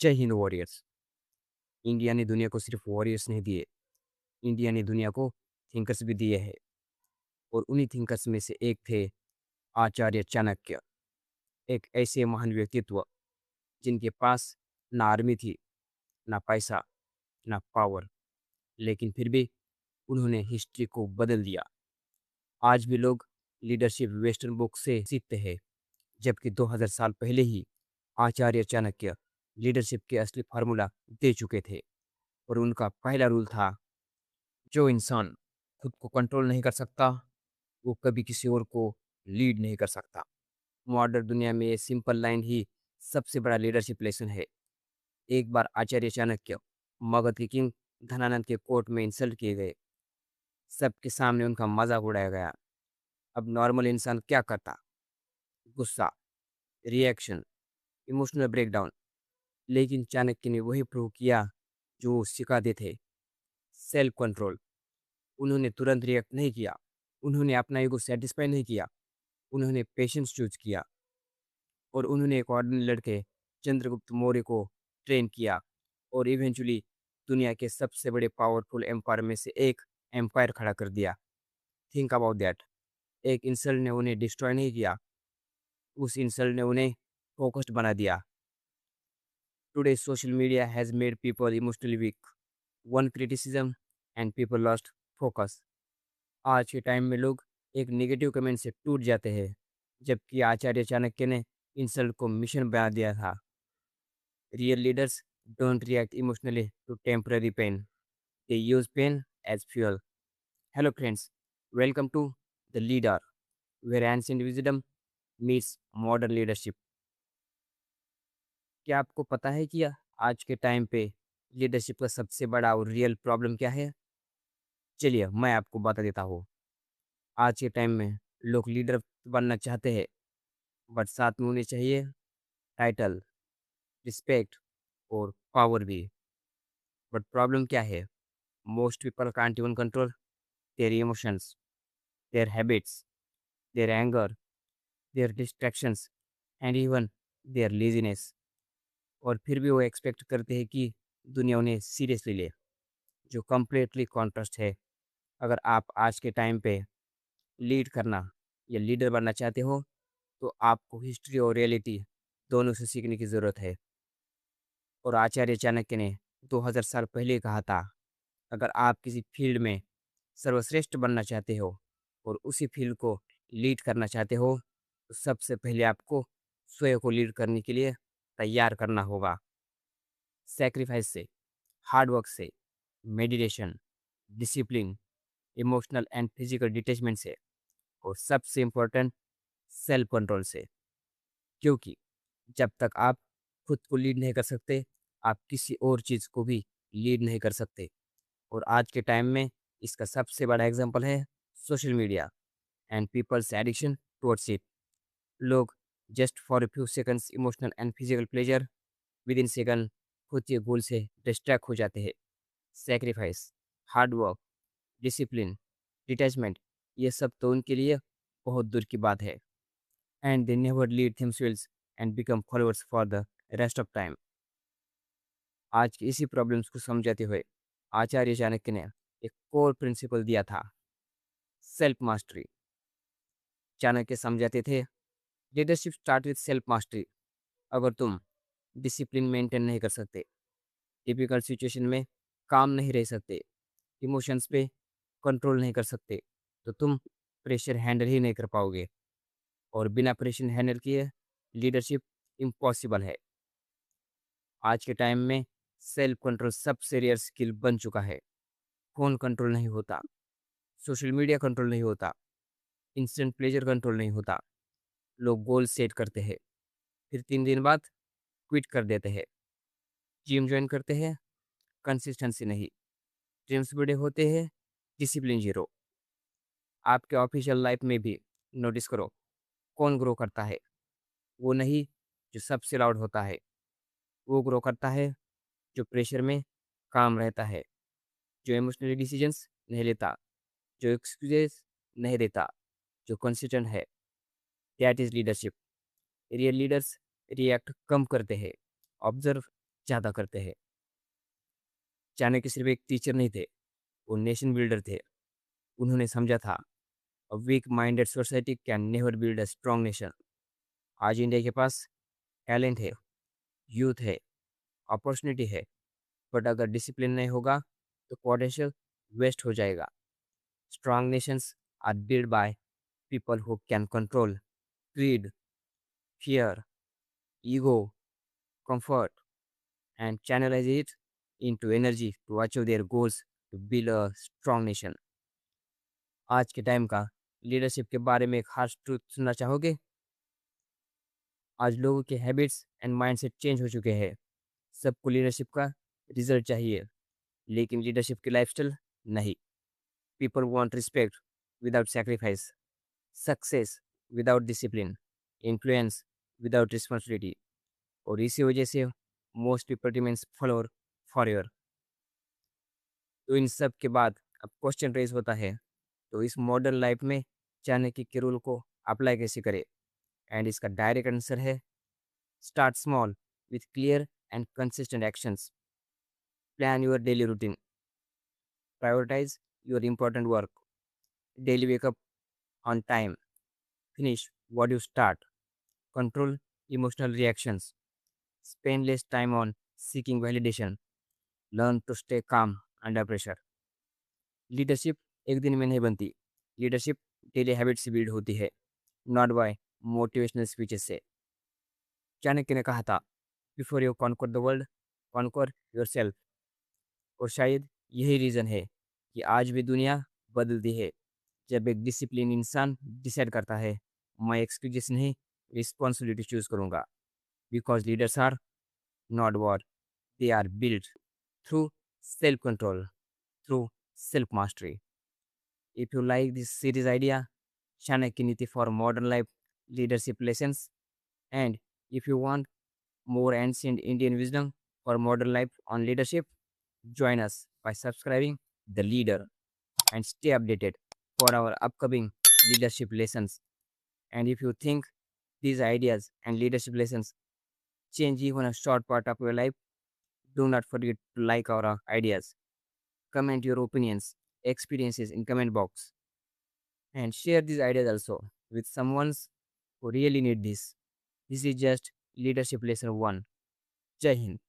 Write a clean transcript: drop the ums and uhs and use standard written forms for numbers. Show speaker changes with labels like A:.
A: जय Hind warriors. India ने दुनिया को सिर्फ वॉरियर्स नहीं दिए, इंडिया ने दुनिया को थिंकर्स भी दिए हैं। और उन्हीं थिंकर्स में से एक थे आचार्य चाणक्य। एक ऐसे महान व्यक्तित्व जिनके पास ना आर्मी थी, ना पैसा, ना पावर, लेकिन फिर भी उन्होंने हिस्ट्री को बदल दिया। आज भी लोग लीडरशिप वेस्टर्न बुक से सीखते हैं, जबकि 2000 साल पहले ही आचार्य चाणक्य लीडरशिप के असली फार्मूला दे चुके थे। और उनका पहला रूल था, जो इंसान खुद को कंट्रोल नहीं कर सकता, वो कभी किसी और को लीड नहीं कर सकता। मॉडर्न दुनिया में ये सिंपल लाइन ही सबसे बड़ा लीडरशिप लेसन है। एक बार आचार्य चाणक्य मगध के किंग धनानंद के कोर्ट में इंसल्ट किए गए। सबके सामने उनका मजाक उड़ाया गया। अब नॉर्मल इंसान क्या करता? गुस्सा, रिएक्शन, इमोशनल ब्रेकडाउन। लेकिन चाणक्य ने वही प्रूव किया जो वो सिखाते थे, सेल्फ कंट्रोल। उन्होंने तुरंत रिएक्ट नहीं किया, उन्होंने अपना ईगो सेटिस्फाई नहीं किया, उन्होंने पेशेंस चूज किया। और उन्होंने एक ऑर्डिनरी लड़के चंद्रगुप्त मौर्य को ट्रेन किया और इवेंचुअली दुनिया के सबसे बड़े पावरफुल एम्पायर में से एक एम्पायर खड़ा कर दिया। Think about that. एक इंसल्ट ने उन्हें डिस्ट्रॉय नहीं किया, उस इंसल्ट ने उन्हें फोकस्ड बना दिया। Today social media has made people emotionally weak. One criticism and people lost focus. आज के टाइम में लोग एक नेगेटिव कमेंट से टूट जाते हैं, जबकि आचार्य चाणक्य ने इंसल्ट को मिशन बना दिया था। Real leaders don't react emotionally to temporary pain. They use pain as fuel. Hello, friends. Welcome to The Leader, where ancient wisdom meets modern leadership. क्या आपको पता है कि आज के टाइम पे लीडरशिप का सबसे बड़ा और रियल प्रॉब्लम क्या है? चलिए, मैं आपको बता देता हूँ। आज के टाइम में लोग लीडर बनना चाहते हैं, बट साथ में उन्हें चाहिए टाइटल, रिस्पेक्ट और पावर भी। बट प्रॉब्लम क्या है? Most people can't even control their emotions, their habits, their anger, their distractions and even their laziness। और फिर भी वो एक्सपेक्ट करते हैं कि दुनिया उन्हें सीरियसली ले, जो कम्प्लीटली कॉन्ट्रास्ट है। अगर आप आज के टाइम पे लीड करना या लीडर बनना चाहते हो, तो आपको हिस्ट्री और रियलिटी दोनों से सीखने की ज़रूरत है। और आचार्य चाणक्य ने 2000 साल पहले कहा था, अगर आप किसी फील्ड में सर्वश्रेष्ठ बनना चाहते हो और उसी फील्ड को लीड करना चाहते हो, तो सबसे पहले आपको स्वयं को लीड करने के लिए तैयार करना होगा। सैक्रिफाइस से, हार्ड वर्क से, meditation, discipline, emotional and physical detachment से, और सबसे इम्पोर्टेंट सेल्फ कंट्रोल से। क्योंकि जब तक आप खुद को लीड नहीं कर सकते, आप किसी और चीज़ को भी लीड नहीं कर सकते। और आज के टाइम में इसका सबसे बड़ा एग्जांपल है social media and people's addiction towards it. लोग just for a few seconds emotional and physical pleasure, within second खुद के गोल से डिस्ट्रैक्ट हो जाते हैं। Sacrifice, hard work, discipline, detachment, ये सब तो उनके लिए बहुत दूर की बात है। And they never lead themselves and become followers for the rest of time. आज की इसी प्रॉब्लम्स को समझाते हुए आचार्य चाणक्य ने एक कोर प्रिंसिपल दिया था, सेल्फ मास्टरी। चाणक्य समझाते थे, leadership start with self mastery. अगर तुम डिसिप्लिन मेंटेन नहीं कर सकते, टिपिकल सिचुएशन में काम नहीं रह सकते, इमोशंस पे कंट्रोल नहीं कर सकते, तो तुम प्रेशर हैंडल ही नहीं कर पाओगे। और बिना प्रेशर हैंडल किए लीडरशिप इम्पॉसिबल है। आज के टाइम में सेल्फ कंट्रोल सबसे रेयर स्किल बन चुका है। फ़ोन कंट्रोल नहीं होता, सोशल मीडिया कंट्रोल नहीं होता, इंस्टेंट प्लेजर कंट्रोल नहीं होता। लोग गोल सेट करते हैं, फिर 3 दिन बाद क्विट कर देते हैं। जिम ज्वाइन करते हैं, कंसिस्टेंसी नहीं। ड्रीम्स बड़े होते हैं, डिसिप्लिन जीरो। आपके ऑफिशियल लाइफ में भी नोटिस करो, कौन ग्रो करता है? वो नहीं जो सबसे लाउड होता है, वो ग्रो करता है जो प्रेशर में काम रहता है, जो इमोशनली डिसीजंस नहीं लेता, जो एक्सक्यूजेस नहीं देता, जो कंसिस्टेंट है। That is leadership. Real leaders react कम करते हैं, ऑब्जर्व ज़्यादा करते हैं। चाणक्य सिर्फ एक टीचर नहीं थे, वो नेशन बिल्डर थे। उन्होंने समझा था, a weak minded society can never build a strong nation. आज इंडिया के पास टैलेंट है, यूथ है, अपॉर्चुनिटी है, बट अगर डिसिप्लिन नहीं होगा तो पोटेंशियल वेस्ट हो जाएगा। Strong nations are build by people who can control greed, fear, ego, comfort, and channelize it into energy to achieve their goals to build a strong nation. आज के time का leadership के बारे में एक harsh truth सुनना चाहोगे? आज लोगों के हैबिट्स एंड माइंडसेट चेंज हो चुके हैं। सबको लीडरशिप का रिजल्ट चाहिए, लेकिन लीडरशिप की लाइफस्टाइल नहीं। People want respect without sacrifice, success without discipline, influence without responsibility. और इसी वजह से most people remains follower forever. तो इन सब के बाद अब क्वेश्चन रेज होता है, तो इस मॉडर्न लाइफ में चाणक्य के रूल को अप्लाई कैसे करें? एंड इसका डायरेक्ट आंसर है, start small with clear and consistent actions. Plan your daily routine, prioritise your important work, daily wake up on time, finish what you start, control emotional reactions, spend less time on seeking validation, learn to stay calm under pressure. Leadership एक दिन में नहीं बनती, leadership daily habit से build होती है, not bye motivational speeches से। चाणक्य ने कहा था, before you conquer the world, conquer your self. और शायद यही रीज़न है कि आज भी दुनिया बदलती है। जब एक डिसिप्लिन इंसान डिसाइड करता है, मैं एक्सक्यूजेस नहीं, रिस्पॉन्सिबिलिटी चूज करूंगा। बिकॉज लीडर्स आर नॉट वॉर, they are built through self control, through self mastery. If you like this series idea, Chanakya Niti for modern life leadership lessons, and if you want more ancient Indian wisdom for modern life on leadership, join us by subscribing The Leader and stay updated for our upcoming leadership lessons. And if you think these ideas and leadership lessons change even a short part of your life, do not forget to like our ideas. Comment your opinions, experiences in comment box, and share these ideas also with someone who really need this. This is just leadership lesson 1. Jai Hind.